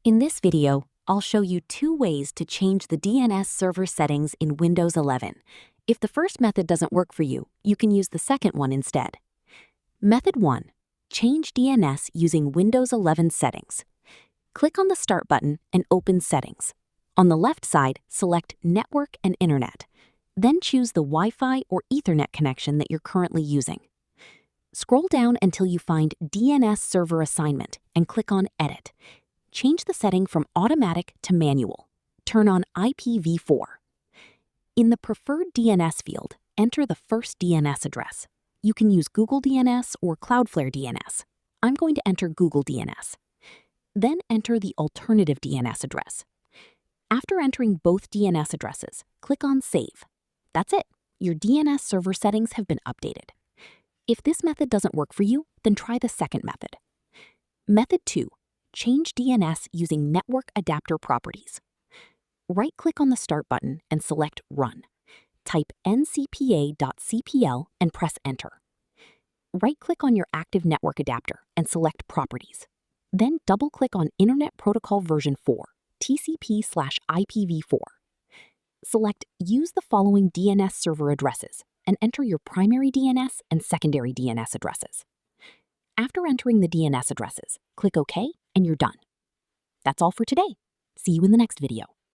In this video, I'll show you 2 ways to change the DNS server settings in Windows 11. If the first method doesn't work for you, you can use the second one instead. Method 1. Change DNS using Windows 11 settings. Click on the Start button and open Settings. On the left side, select Network and Internet. Then choose the Wi-Fi or Ethernet connection that you're currently using. Scroll down until you find DNS Server Assignment and click on Edit. Change the setting from automatic to manual. Turn on IPv4. In the Preferred DNS field, enter the first DNS address. You can use Google DNS or Cloudflare DNS. I'm going to enter Google DNS. Then enter the alternative DNS address. After entering both DNS addresses, click on Save. That's it. Your DNS server settings have been updated. If this method doesn't work for you, then try the second method. Method 2. Change DNS using Network Adapter Properties. Right-click on the Start button and select Run. Type ncpa.cpl and press Enter. Right-click on your active network adapter and select Properties. Then double-click on Internet Protocol version 4, TCP/IPv4. Select Use the following DNS server addresses and enter your primary DNS and secondary DNS addresses. After entering the DNS addresses, click OK and you're done. That's all for today. See you in the next video.